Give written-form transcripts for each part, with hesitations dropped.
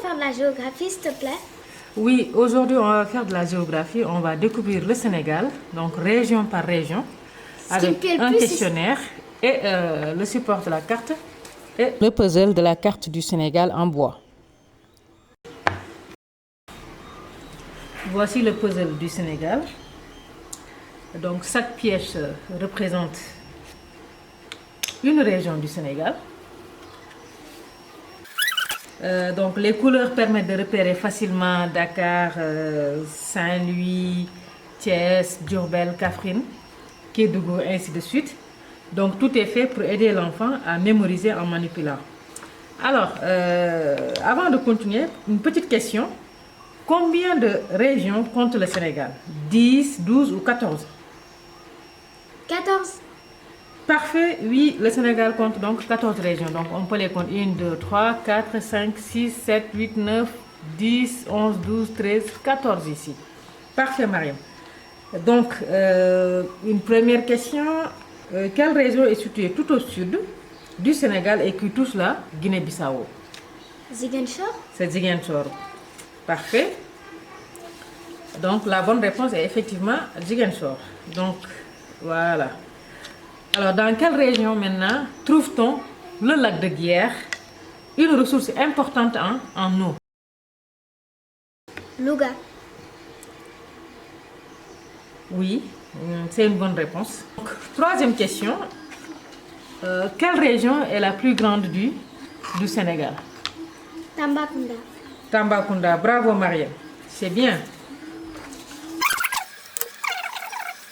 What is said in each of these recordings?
faire de la géographie, s'il te plaît? Oui, aujourd'hui, on va faire de la géographie. On va découvrir le Sénégal, donc région par région, avec un questionnaire et le support de la carte et le puzzle de la carte du Sénégal en bois. Voici le puzzle du Sénégal. Donc, chaque pièce représente une région du Sénégal. Donc, les couleurs permettent de repérer facilement Dakar, Saint-Louis, Thiès, Diourbel, Kaffrine, Kédougou, ainsi de suite. Donc, tout est fait pour aider l'enfant à mémoriser en manipulant. Alors, avant de continuer, une petite question. Combien de régions compte le Sénégal? 10, 12 ou 14? 14. Parfait, oui, le Sénégal compte donc 14 régions. Donc on peut les compter 1, 2, 3, 4, 5, 6, 7, 8, 9, 10, 11, 12, 13, 14 ici. Parfait, Mariam. Donc, une première question. Quelle région est située tout au sud du Sénégal et qui touche la Guinée-Bissau? Ziguinchor? C'est Ziguinchor. Parfait. Donc la bonne réponse est effectivement Ziguinchor. Donc, voilà. Alors, dans quelle région maintenant trouve-t-on le lac de Guiers, une ressource importante en eau? Louga. Oui, c'est une bonne réponse. Donc, troisième question. Quelle région est la plus grande du Sénégal? Tambacounda. Tambacounda, bravo Mariam. C'est bien.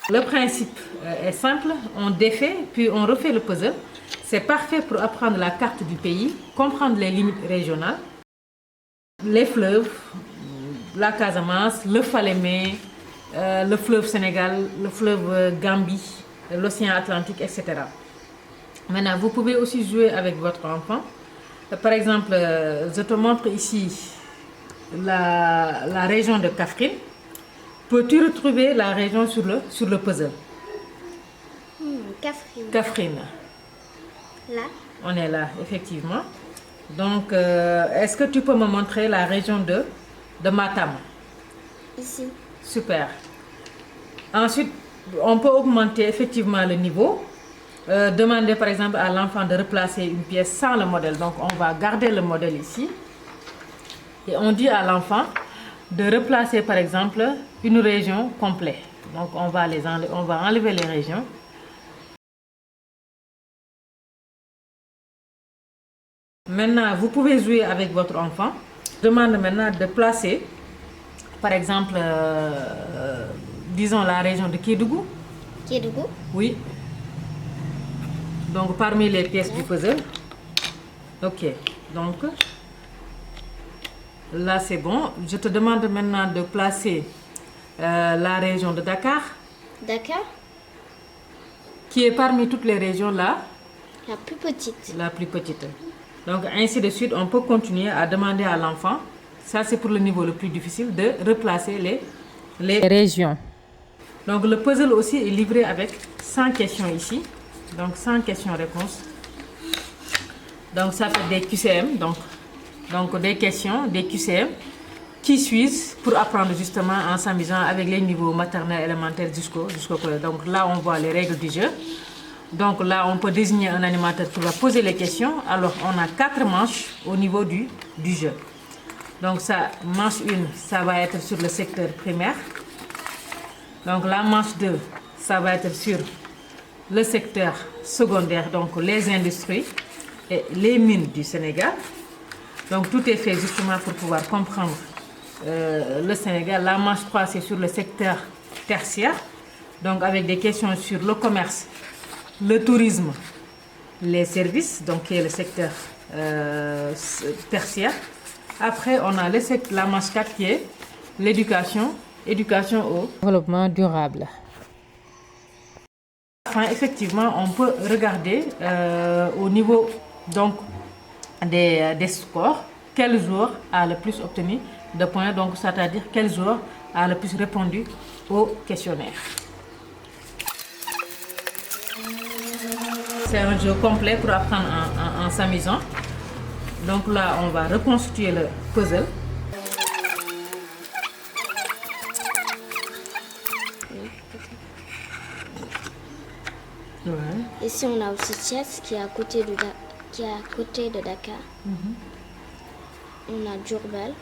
Le principe est simple, on défait puis on refait le puzzle. C'est parfait pour apprendre la carte du pays, comprendre les limites régionales, les fleuves, la Casamance, le Falémé, le fleuve Sénégal, le fleuve Gambie, l'océan Atlantique, etc. Maintenant, vous pouvez aussi jouer avec votre enfant. Par exemple, je te montre ici la région de Kaffrine. Peux-tu retrouver la région sur le puzzle? Kaffrine. Kaffrine. Là. On est là, effectivement. Donc, est-ce que tu peux me montrer la région de Matam? Ici. Super. Ensuite, on peut augmenter effectivement le niveau. Demander par exemple à l'enfant de replacer une pièce sans le modèle. Donc, on va garder le modèle ici. Et on dit à l'enfant de replacer par exemple une région complète. Donc on va enlever les régions. Maintenant, vous pouvez jouer avec votre enfant. Demande maintenant de placer par exemple, disons la région de Kédougou. Kédougou? Oui. Donc parmi les pièces du puzzle. Ok. Donc là, c'est bon. Je te demande maintenant de placer la région de Dakar. Dakar? Qui est parmi toutes les régions là. La plus petite. La plus petite. Donc, ainsi de suite, on peut continuer à demander à l'enfant, ça c'est pour le niveau le plus difficile, de replacer les régions. Donc, le puzzle aussi est livré avec 100 questions ici. Donc, 100 questions-réponses. Donc, ça fait des QCM. Donc des questions, des QCM qui suivent pour apprendre justement en s'amusant avec les niveaux maternels, élémentaires jusqu'au collège. Donc là, on voit les règles du jeu. Donc là, on peut désigner un animateur qui va poser les questions. Alors, on a 4 manches au niveau du jeu. Donc ça, manche 1, ça va être sur le secteur primaire. Donc la manche 2, ça va être sur le secteur secondaire, donc les industries et les mines du Sénégal. Donc tout est fait justement pour pouvoir comprendre le Sénégal. La manche 3, c'est sur le secteur tertiaire, donc avec des questions sur le commerce, le tourisme, les services, donc qui est le secteur tertiaire. Après, on a la manche 4 qui est l'éducation, éducation au développement durable. Enfin, effectivement, on peut regarder au niveau donc des scores, quel joueur a le plus obtenu de points, donc c'est-à-dire quel joueur a le plus répondu au questionnaire. C'est un jeu complet pour apprendre en s'amusant. Donc là, on va reconstituer le puzzle. Ouais. Ici, on a aussi Thiès qui est à côté de Dakar. On a Diourbel.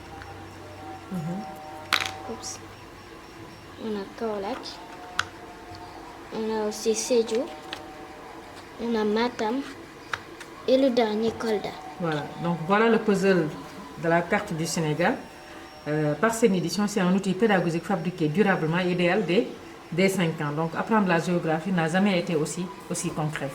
Oups. On a Kaolack. On a aussi Sédhiou. On a Matam. Et le dernier, Kolda. Voilà, donc voilà le puzzle de la carte du Sénégal. Par cette édition, c'est un outil pédagogique fabriqué durablement, idéal dès 5 ans. Donc apprendre la géographie n'a jamais été aussi concret.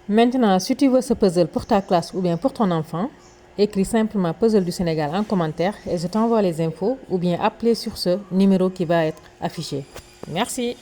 Maintenant, si tu veux ce puzzle pour ta classe ou bien pour ton enfant, écris simplement Puzzle du Sénégal en commentaire et je t'envoie les infos ou bien appelez sur ce numéro qui va être affiché. Merci.